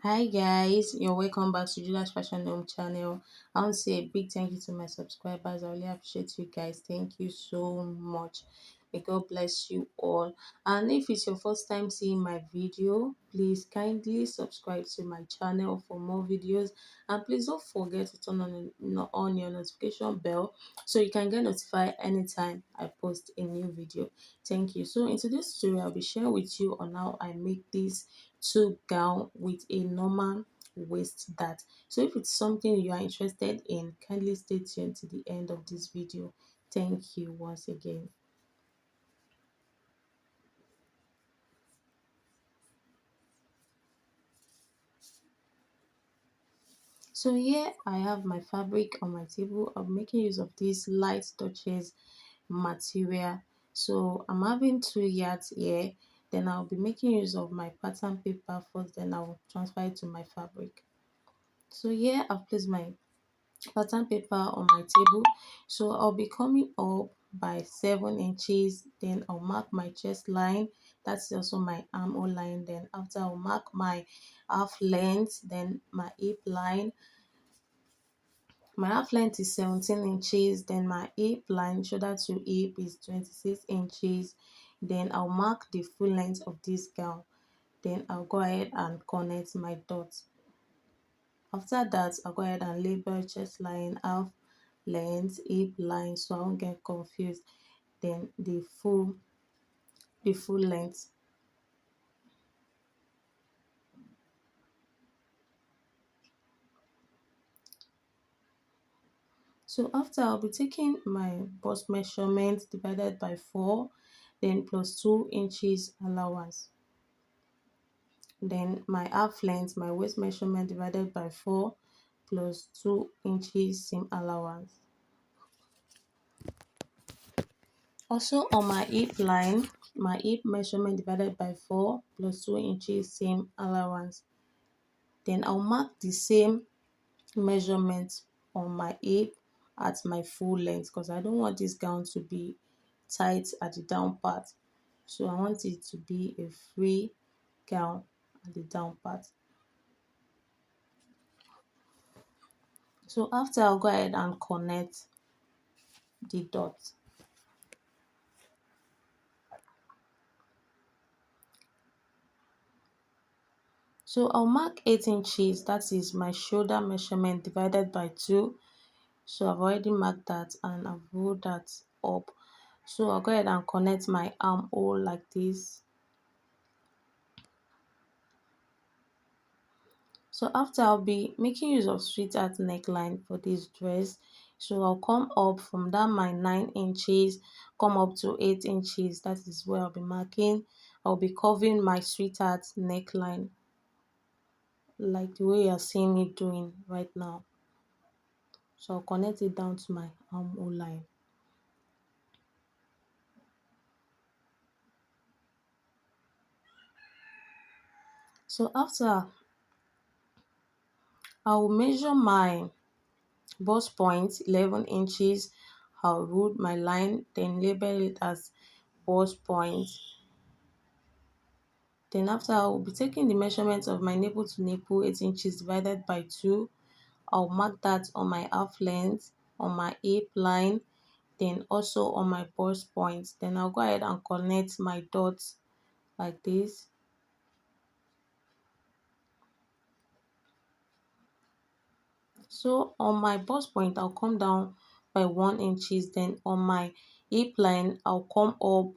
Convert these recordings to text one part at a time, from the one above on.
Hi guys, you're welcome back to Julia's Fashion Home channel. I want to say a big thank you to my subscribers. I really appreciate you guys. Thank you so much. May God bless you all. And if it's your first time seeing my video, please kindly subscribe to my channel for more videos. And please don't forget to turn on your notification bell so you can get notified anytime I post a new video. Thank you. So in today's tutorial, I'll be sharing with you on how I make this two gown with a normal waist dart. So if it's something you are interested in, kindly stay tuned to the end of this video. Thank you once again. So here I have my fabric on my table. I'm making use of this light touches material. So I'm having 2 yards here. Then I'll be making use of my pattern paper first, then I'll transfer it to my fabric. So here I've placed my pattern paper on my table. So I'll be coming up by 7 inches, then I'll mark my chest line. That's also my armhole line. Then after I'll mark my half length, then my hip line. My half length is 17 inches, then my hip line, shoulder to hip, is 26 inches. Then I'll mark the full length of this gown. Then I'll go ahead and connect my dots. After that, I'll go ahead and label chest line, half length, hip line, so I won't get confused. Then the full length. So after, I'll be taking my bust measurement divided by 4, then plus 2 inches allowance. Then my half length, my waist measurement divided by 4 plus 2 inches seam allowance. Also on my hip line, my hip measurement divided by 4 plus 2 inches seam allowance. Then I'll mark the same measurement on my hip at my full length, because I don't want this gown to be tight at the down part. So I want it to be a free gown at the down part. So after, I'll go ahead and connect the dot. So I'll mark 8 inches, that is my shoulder measurement divided by 2. So I've already marked that and I've rolled that up. So I'll go ahead and connect my armhole like this. So after, I'll be making use of sweetheart neckline for this dress. So I'll come up from that my 9 inches, come up to 8 inches. That is where I'll be marking. I'll be covering my sweetheart neckline like the way you're seeing me doing right now. So I'll connect it down to my armhole line. So after, I will measure my bust point 11 inches. I'll root my line, then label it as bust point. Then after, I will be taking the measurement of my nipple to nipple 8 inches divided by 2. I'll mark that on my half length, on my hip line, then also on my bust point. Then I'll go ahead and connect my dots like this. So on my bust point, I'll come down by 1 inches. Then on my hip line, I'll come up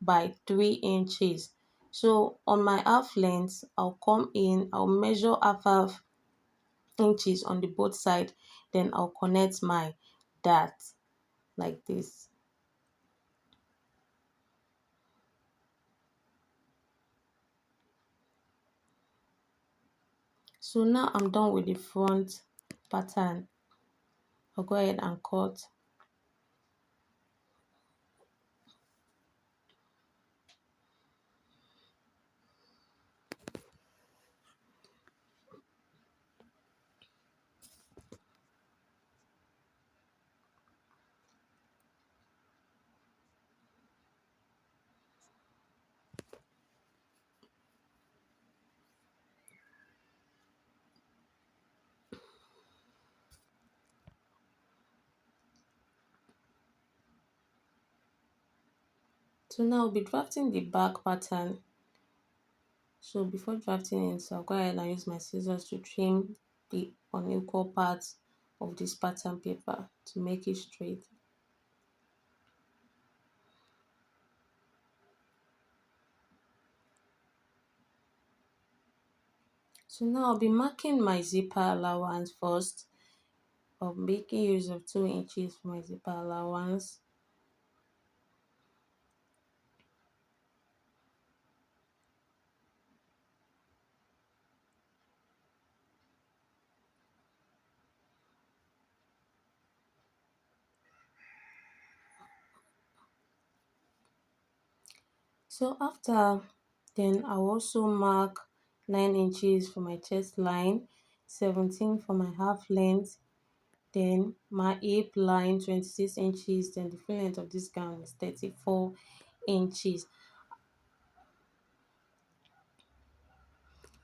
by 3 inches. So on my half length, I'll come in, I'll measure half inches on the both side. Then I'll connect my dart like this. So now I'm done with the front pattern. I'll go ahead and cut. So now I'll be drafting the back pattern. So before drafting it, so I'll go ahead and use my scissors to trim the unequal parts of this pattern paper to make it straight. So now I'll be marking my zipper allowance first. I'll be making use of 2 inches for my zipper allowance. So after, then I'll also mark 9 inches for my chest line, 17 for my half length, then my hip line 26 inches, then the full length of this gown is 34 inches.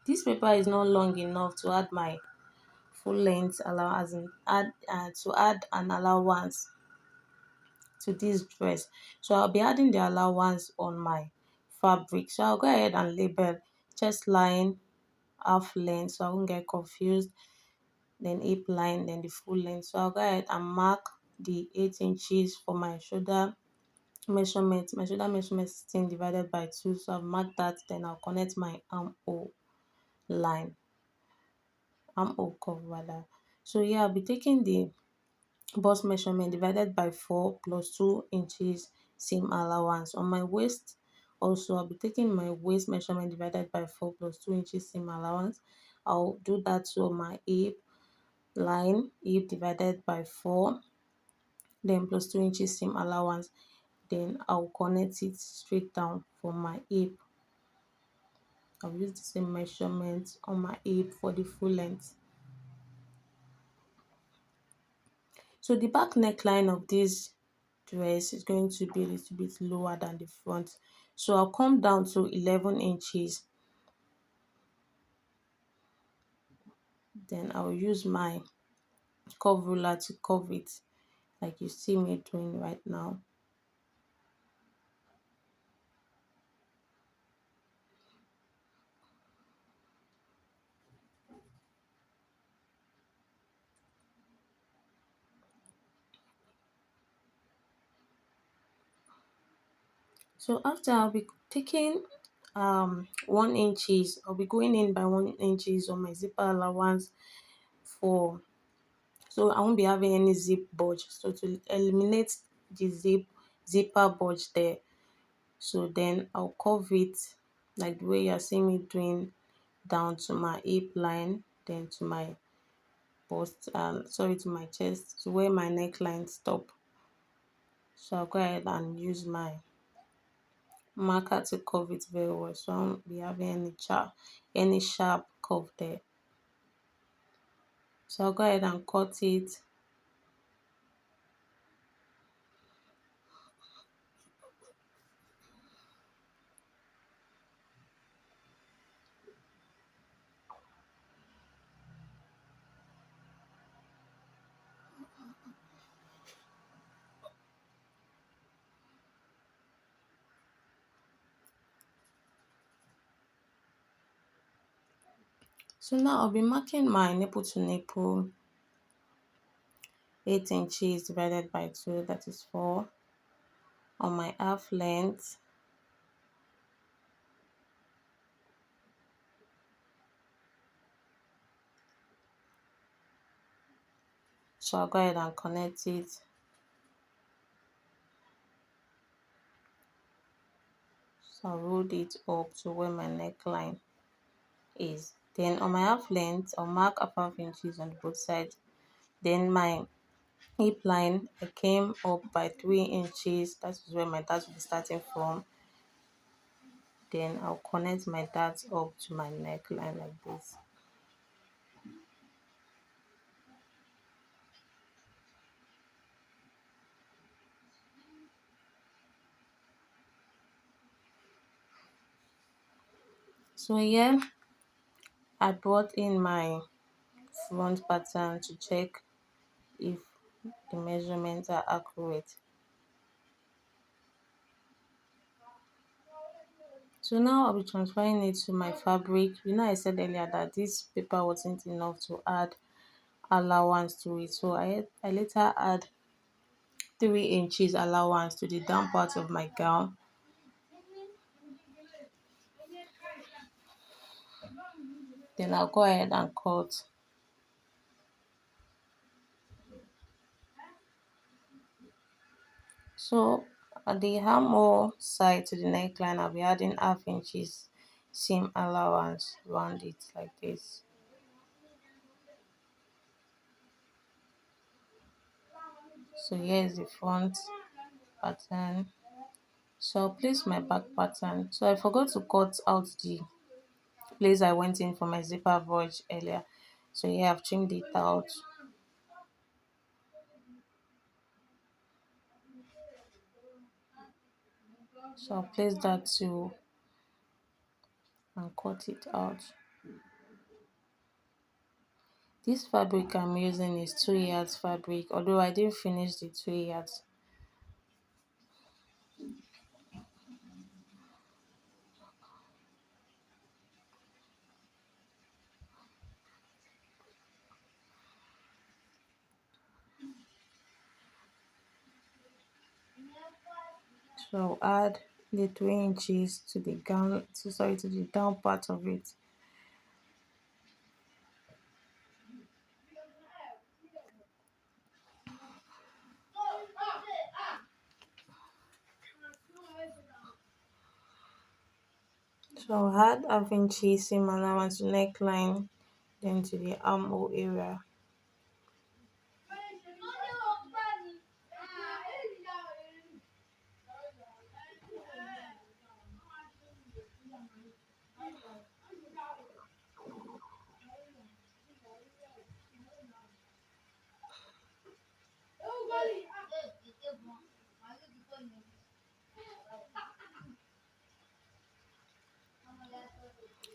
This paper is not long enough to add my full length allow as in add to add an allowance to this dress. So I'll be adding the allowance on my fabric. So I'll go ahead and label chest line half length so I won't get confused, then hip line, then the full length. So I'll go ahead and mark the 8 inches for my shoulder measurement. My shoulder measurement is 16 divided by 2, so I've marked that. Then I'll connect my armhole line, armhole curve rather. So yeah, I'll be taking the bust measurement divided by 4 plus 2 inches seam allowance. On my waist also, I'll be taking my waist measurement divided by 4 plus 2 inches seam allowance. I'll do that to my hip line, hip divided by 4, then plus 2 inches seam allowance. Then I'll connect it straight down for my hip. I'll use the same measurement on my hip for the full length. So the back neckline of this dress is going to be a little bit lower than the front. So I'll come down to 11 inches. Then I'll use my curve ruler to curve it like you see me doing right now. So after, I'll be taking 1 inches. I'll be going in by 1 inches on my zipper allowance for, so I won't be having any zip bulge. So to eliminate the zipper bulge there, so then I'll curve it like the way you're seeing me doing, down to my hip line, then to my bust, sorry, to my chest, to where my neckline stop. So I'll go ahead and use my marker to curve it very well, so I won't be having any sharp curve there. So I'll go ahead and cut it. So now I'll be marking my nipple to nipple 8 inches divided by 2, that is 4, on my half length. So I'll go ahead and connect it. So I'll roll it up to where my neckline is. Then on my half length, I'll mark a half inches on both sides. Then my hip line, I came up by 3 inches. That is where my dart will be starting from. Then I'll connect my dart up to my neckline like this. So yeah, I brought in my front pattern to check if the measurements are accurate. So now I'll be transferring it to my fabric. I said earlier that this paper wasn't enough to add allowance to it. So I later add 3 inches allowance to the down part of my gown. Then I'll go ahead and cut. So at the armhole side to the neckline, I'll be adding half inches seam allowance around it like this. So here's the front pattern. So I'll place my back pattern. So I forgot to cut out the place I went in for my zipper verge earlier. So yeah, I've trimmed it out. So I'll place that too and cut it out. This fabric I'm using is 2 yards fabric, although I didn't finish the 2 yards. So I'll add the 3 inches to the gown, to the down part of it. So I'll add half inches seam allowance to neckline, then to the armhole area.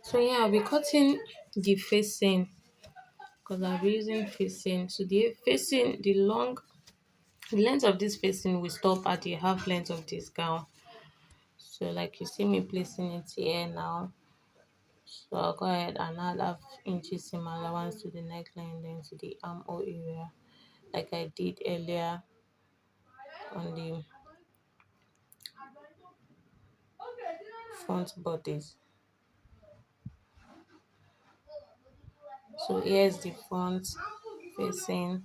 So yeah, I'll be cutting the facing because I'll be using facing. So the length of this facing will stop at the half length of this gown. So like you see me placing it here now. So I'll go ahead and add half inches seam allowance to the neckline, then to the armhole area, like I did earlier on the front bodice. So here's the front facing.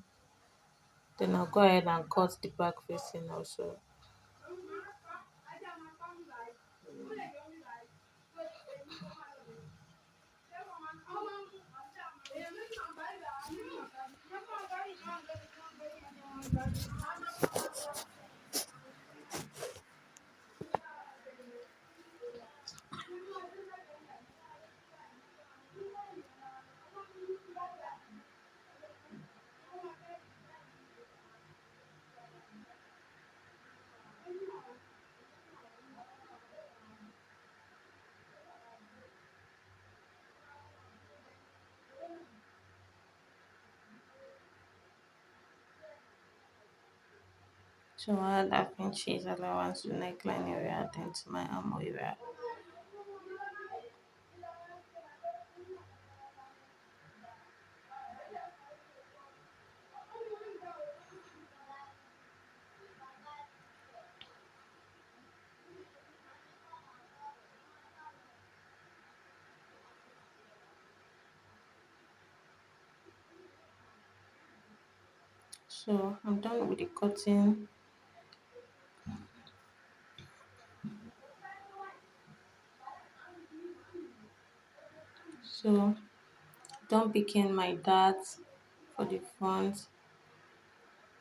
Then I'll go ahead and cut the back facing also. So I'll add half inches allowance to neckline area, then to my armhole area. So I'm done with the cutting. So done picking my darts for the front,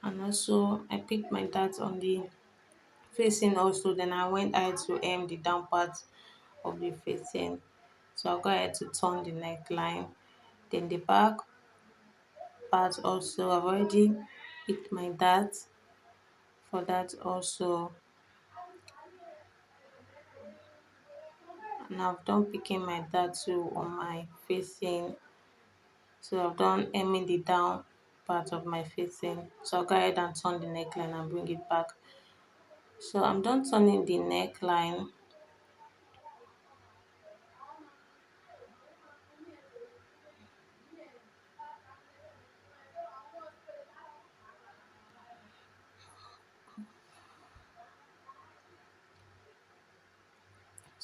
and also I picked my darts on the facing also. Then I went ahead to hem the down part of the facing. So I'll go ahead to turn the neckline. Then the back part also, I've already picked my darts for that also, and I've done picking my dart too on my facing. So I've done hemming the down part of my facing. So I'll go ahead and turn the neckline and bring it back. So I'm done turning the neckline.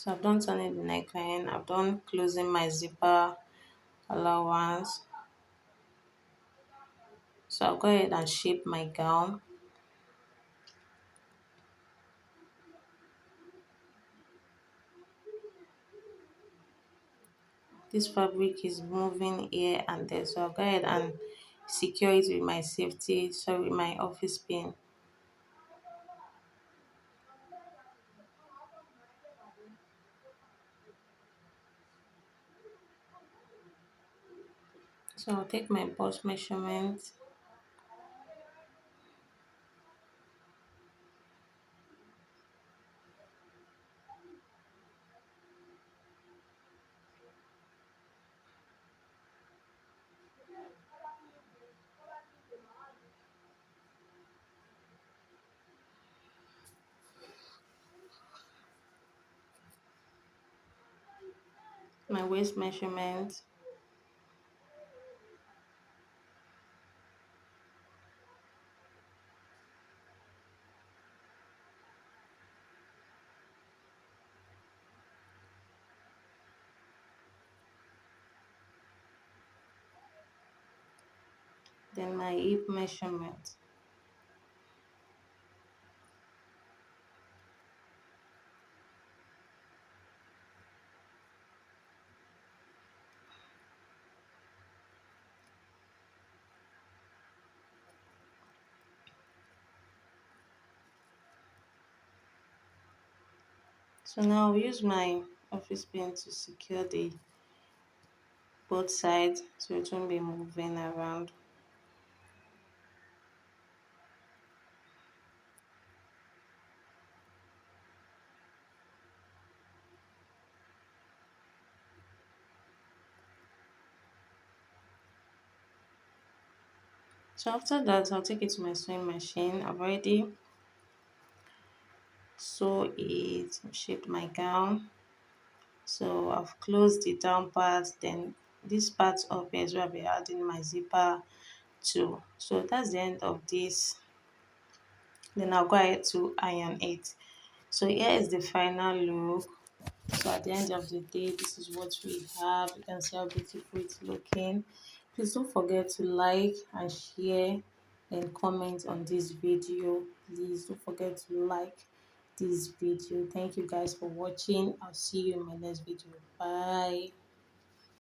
So I've done turning the neckline, I've done closing my zipper allowance. So I'll go ahead and shape my gown. This fabric is moving here and there, so I'll go ahead and secure it with my safety, sorry, my office pin. So I'll take my bust measurement. My waist measurement. Then my hip measurement. So now I'll use my office pin to secure the both sides so it won't be moving around. So after that, I'll take it to my sewing machine. I've already sew it, shaped my gown. So I've closed the down part, then this part up here is where I'll be adding my zipper to. So that's the end of this. Then I'll go ahead to iron it. So here is the final look. So at the end of the day, this is what we have. You can see how beautiful it's looking. Please don't forget to like and share and comment on this video. Please don't forget to like this video. Thank you guys for watching. I'll see you in my next video. Bye.